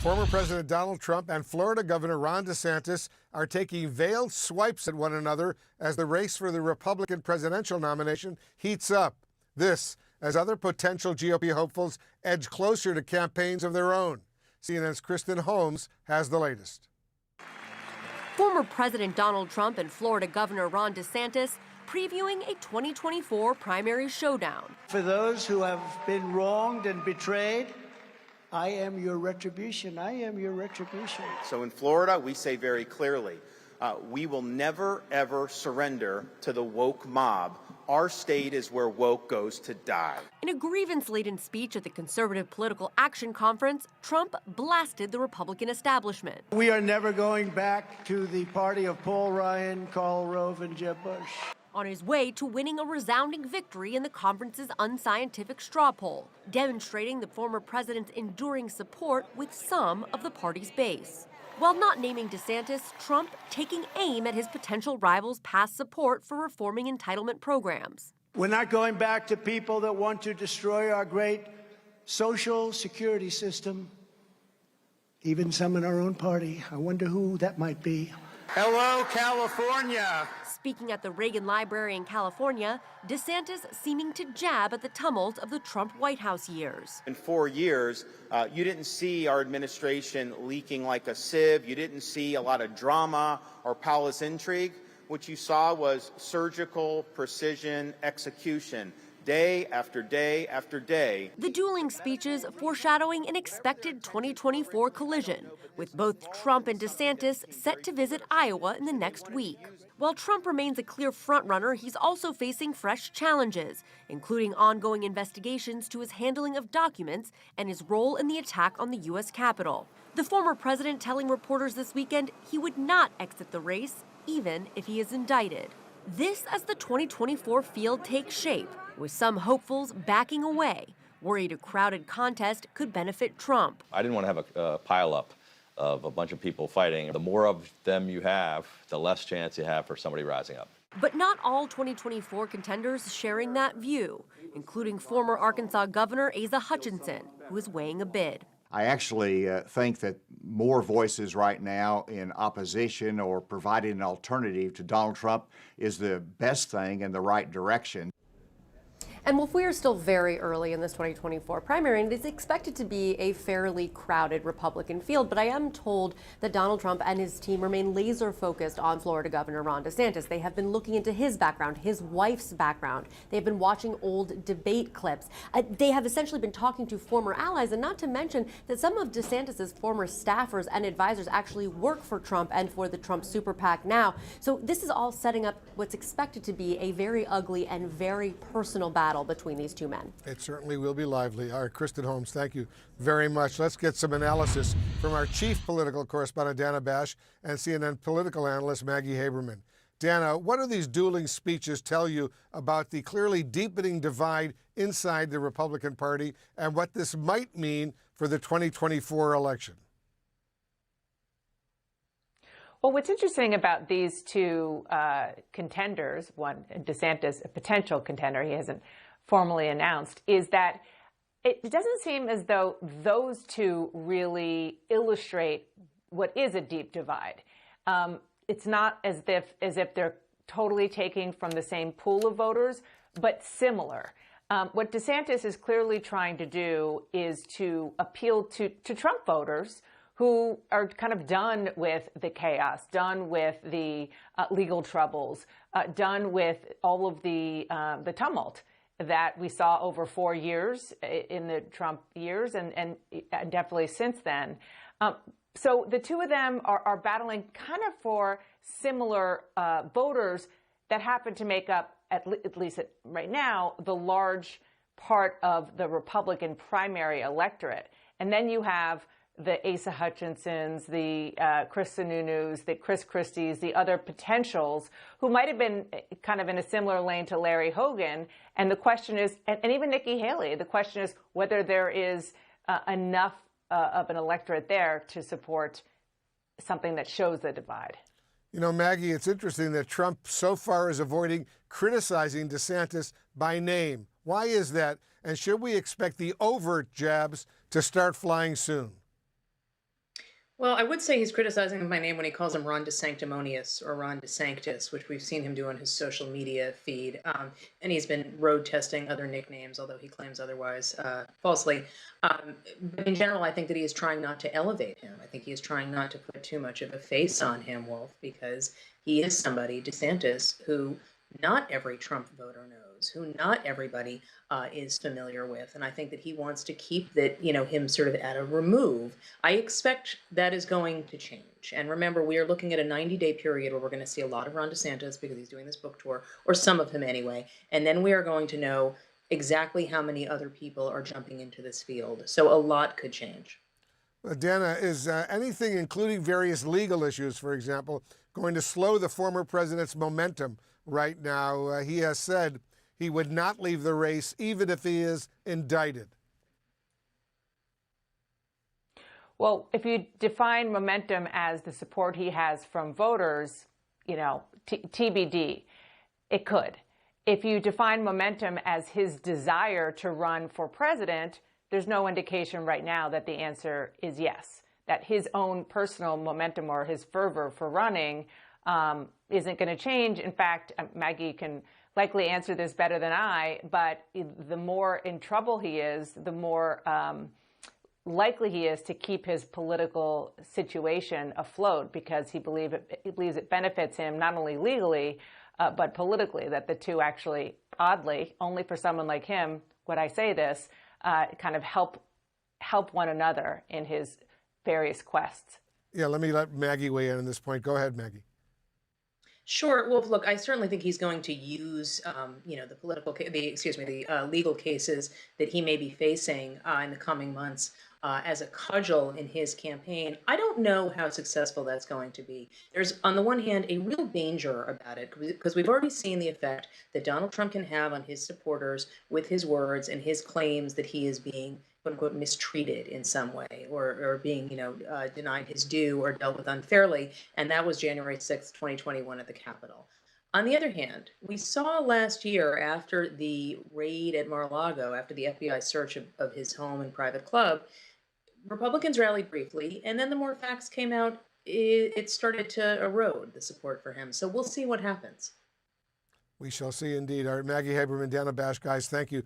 Former President Donald Trump and Florida Governor Ron DeSantis are taking veiled swipes at one another as the race for the Republican presidential nomination heats up. This, as other potential GOP hopefuls edge closer to campaigns of their own. CNN's Kristen Holmes has the latest. Former President Donald Trump and Florida Governor Ron DeSantis previewing a 2024 primary showdown. For those who have been wronged and betrayed, I am your retribution. I am your retribution. So in Florida, we say very clearly, we will never, ever surrender to the woke mob. Our state is where woke goes to die. In a grievance-laden speech at the Conservative Political Action Conference, Trump blasted the Republican establishment. We are never going back to the party of Paul Ryan, Karl Rove, and Jeb Bush. On his way to winning a resounding victory in the conference's unscientific straw poll, demonstrating the former president's enduring support with some of the party's base. While not naming DeSantis, Trump taking aim at his potential rivals' past support for reforming entitlement programs. We're not going back to people that want to destroy our great social security system, even some in our own party. I wonder who that might be. Hello, California. Speaking at the Reagan Library in California, DeSantis seeming to jab at the tumult of the Trump White House years. In 4 years, you didn't see our administration leaking like a sieve. You didn't see a lot of drama or palace intrigue. What you saw was surgical precision execution. Day after day after day. The dueling speeches foreshadowing an expected 2024 collision, with both Trump and DeSantis set to visit Iowa in the next week. While Trump remains a clear frontrunner, he's also facing fresh challenges, including ongoing investigations to his handling of documents and his role in the attack on the U.S. Capitol. The former president telling reporters this weekend he would not exit the race, even if he is indicted. This as the 2024 field takes shape, with some hopefuls backing away, worried a crowded contest could benefit Trump. I didn't want to have a pileup of a bunch of people fighting. The more of them you have, the less chance you have for somebody rising up. But not all 2024 contenders sharing that view, including former Arkansas Governor Asa Hutchinson, who is weighing a bid. I actually think that more voices right now in opposition or providing an alternative to Donald Trump is the best thing in the right direction. And while we are still very early in this 2024 primary, and it is expected to be a fairly crowded Republican field, but I am told that Donald Trump and his team remain laser focused on Florida Governor Ron DeSantis. They have been looking into his background, his wife's background. They have been watching old debate clips. They have essentially been talking to former allies, and not to mention that some of DeSantis's former staffers and advisors actually work for Trump and for the Trump super PAC now. So this is all setting up what's expected to be a very ugly and very personal battle between these two men. It certainly will be lively. All right, Kristen Holmes, thank you very much. Let's get some analysis from our chief political correspondent, Dana Bash, and CNN political analyst, Maggie Haberman. Dana, what do these dueling speeches tell you about the clearly deepening divide inside the Republican Party and what this might mean for the 2024 election? Well, what's interesting about these two contenders, one DeSantis, a potential contender, he hasn't formally announced, is that it doesn't seem as though those two really illustrate what is a deep divide. It's not as if they're totally taking from the same pool of voters, but similar. What DeSantis is clearly trying to do is to appeal to Trump voters who are kind of done with the chaos, done with the legal troubles, done with all of the tumult that we saw over 4 years in the Trump years and definitely since then. So the two of them are battling kind of for similar voters that happen to make up, at least right now, the large part of the Republican primary electorate. And then you have the Asa Hutchinsons, the Chris Sununu's, the Chris Christie's, the other potentials who might have been kind of in a similar lane to Larry Hogan. And the question is, and even Nikki Haley, the question is whether there is enough of an electorate there to support something that shows the divide. You know, Maggie, it's interesting that Trump so far is avoiding criticizing DeSantis by name. Why is that? And should we expect the overt jabs to start flying soon? Well, I would say he's criticizing my name when he calls him Ron DeSanctimonious or Ron DeSanctus, which we've seen him do on his social media feed. And he's been road testing other nicknames, although he claims otherwise falsely. But in general, I think that he is trying not to elevate him. I think he is trying not to put too much of a face on him, Wolf, because he is somebody, DeSantis, who not every Trump voter knows, who not everybody is familiar with. And I think that he wants to keep that, him sort of at a remove. I expect that is going to change. And remember, we are looking at a 90-day period where we're going to see a lot of Ron DeSantis because he's doing this book tour, or some of him anyway. And then we are going to know exactly how many other people are jumping into this field. So a lot could change. Dana, is anything, including various legal issues, for example, going to slow the former president's momentum right now? He has said he would not leave the race even if he is indicted. Well, if you define momentum as the support he has from voters, TBD, it could. If you define momentum as his desire to run for president, there's no indication right now that the answer is yes, that his own personal momentum or his fervor for running isn't going to change. In fact, Maggie can likely answer this better than I, but the more in trouble he is, the more likely he is to keep his political situation afloat, because he believes it benefits him not only legally, but politically, that the two actually, oddly, only for someone like him would I say this, kind of help one another in his various quests. Yeah, let me let Maggie weigh in on this point. Go ahead, Maggie. Sure. Well, look, I certainly think he's going to use, the legal cases that he may be facing in the coming months as a cudgel in his campaign. I don't know how successful that's going to be. There's, on the one hand, a real danger about it, because we've already seen the effect that Donald Trump can have on his supporters with his words and his claims that he is being, quote unquote, mistreated in some way, or being, denied his due or dealt with unfairly. And that was January 6th, 2021 at the Capitol. On the other hand, we saw last year, after the raid at Mar-a-Lago, after the FBI search of his home and private club, Republicans rallied briefly, and then the more facts came out, it started to erode the support for him. So we'll see what happens. We shall see indeed. All right, Maggie Haberman, Dana Bash, guys, thank you.